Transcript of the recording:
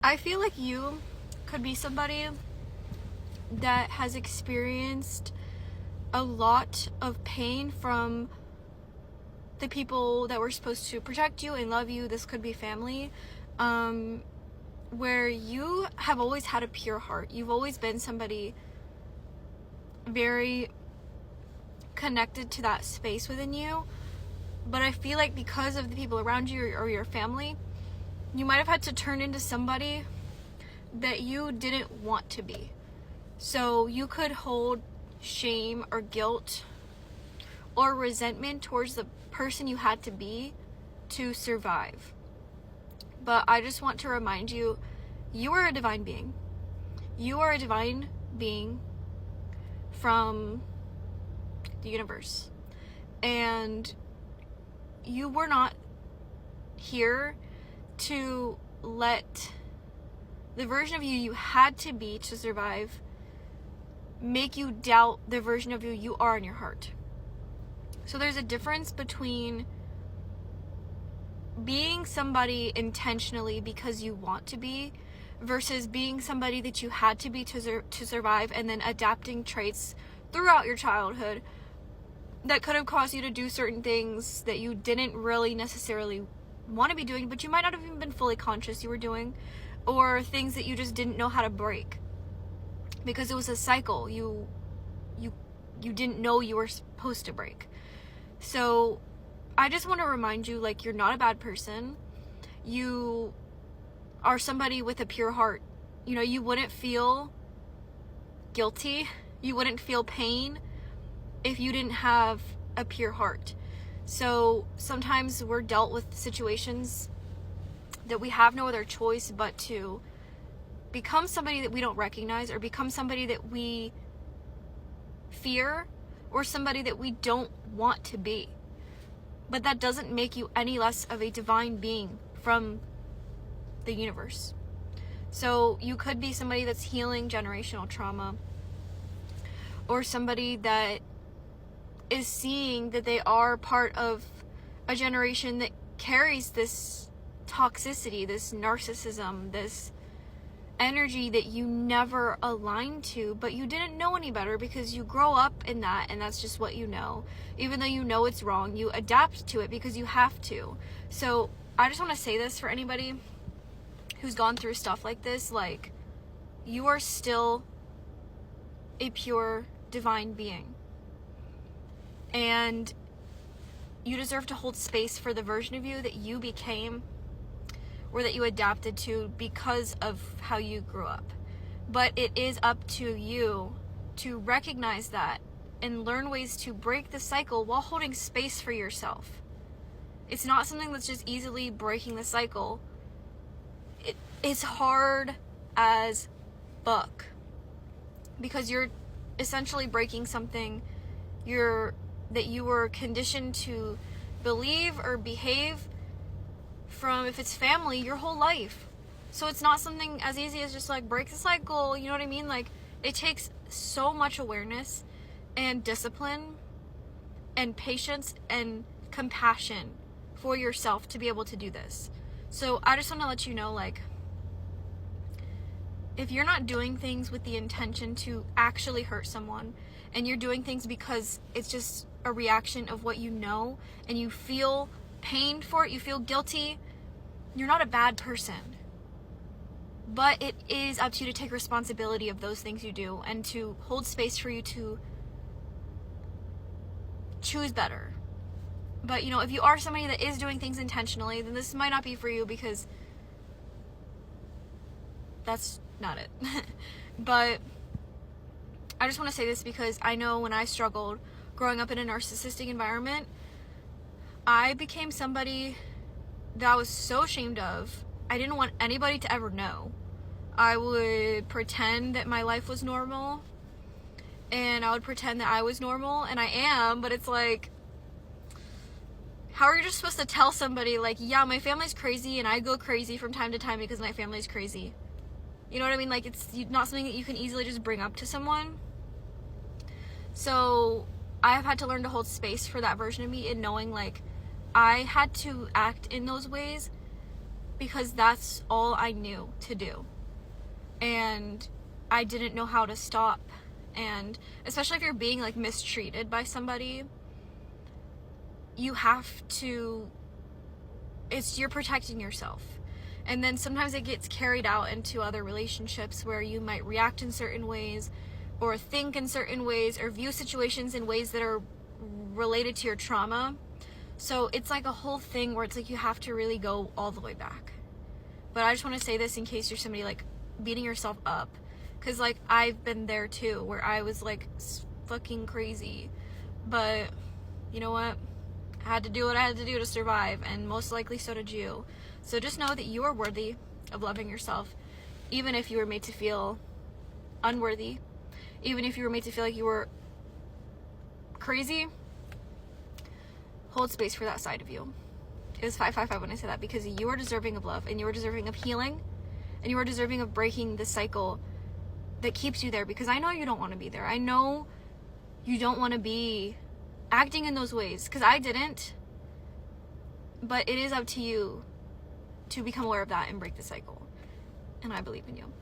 I feel like you could be somebody that has experienced a lot of pain from the people that were supposed to protect you and love you. This could be family, where you have always had a pure heart. You've always been somebody very connected to that space within you. But I feel like because of the people around you or your family, you might have had to turn into somebody that you didn't want to be. So you could hold shame or guilt or resentment towards the person you had to be to survive. But I just want to remind you, you are a divine being. You are a divine being from the universe. And you were not here to let the version of you had to be to survive make you doubt the version of you are in your heart. So there's a difference between being somebody intentionally because you want to be versus being somebody that you had to be to survive, and then adapting traits throughout your childhood that could have caused you to do certain things that you didn't really necessarily want to be doing, but you might not have even been fully conscious you were doing, or things that you just didn't know how to break because it was a cycle you didn't know you were supposed to break. So I just want to remind you, like, you're not a bad person. You are somebody with a pure heart. You know, you wouldn't feel guilty, you wouldn't feel pain if you didn't have a pure heart. So sometimes we're dealt with situations that we have no other choice but to become somebody that we don't recognize, or become somebody that we fear, or somebody that we don't want to be. But that doesn't make you any less of a divine being from the universe. So you could be somebody that's healing generational trauma, or somebody that is seeing that they are part of a generation that carries this toxicity, this narcissism, this energy that you never aligned to, but you didn't know any better because you grow up in that, and that's just what you know. Even though you know it's wrong, you adapt to it because you have to. So I just want to say this for anybody who's gone through stuff like this, like, you are still a pure divine being, and you deserve to hold space for the version of you that you became, or that you adapted to because of how you grew up. But it is up to you to recognize that and learn ways to break the cycle while holding space for yourself. It's not something that's just easily breaking the cycle. It's hard as fuck, because you're essentially breaking something that you were conditioned to believe or behave from, if it's family, your whole life. So it's not something as easy as just like break the cycle, you know what I mean? Like, it takes so much awareness and discipline and patience and compassion for yourself to be able to do this. So I just want to let you know, like, if you're not doing things with the intention to actually hurt someone, and you're doing things because it's just a reaction of what you know, and you feel pain for it, you feel guilty, you're not a bad person. But it is up to you to take responsibility of those things you do, and to hold space for you to choose better. But, you know, if you are somebody that is doing things intentionally, then this might not be for you, because that's not it. But I just want to say this because I know when I struggled growing up in a narcissistic environment, I became somebody that I was so ashamed of. I didn't want anybody to ever know. I would pretend that my life was normal, and I would pretend that I was normal, and I am, but it's like, how are you just supposed to tell somebody, like, yeah, my family's crazy and I go crazy from time to time because my family's crazy? You know what I mean? Like, it's not something that you can easily just bring up to someone. So I have had to learn to hold space for that version of me, and knowing, like, I had to act in those ways because that's all I knew to do. And I didn't know how to stop. And especially if you're being like mistreated by somebody, you have to, you're protecting yourself. And then sometimes it gets carried out into other relationships where you might react in certain ways, or think in certain ways, or view situations in ways that are related to your trauma. So it's like a whole thing where it's like you have to really go all the way back. But I just want to say this in case you're somebody like beating yourself up, because like I've been there too, where I was like fucking crazy, but you know what, I had to do what I had to do to survive, and most likely so did you. So just know that you are worthy of loving yourself, even if you were made to feel unworthy, even if you were made to feel like you were crazy. Hold space for that side of you. It was 555 when I said that, because you are deserving of love, and you are deserving of healing, and you are deserving of breaking the cycle that keeps you there, because I know you don't want to be there. I know you don't want to be acting in those ways, because I didn't. But it is up to you to become aware of that and break the cycle. And I believe in you.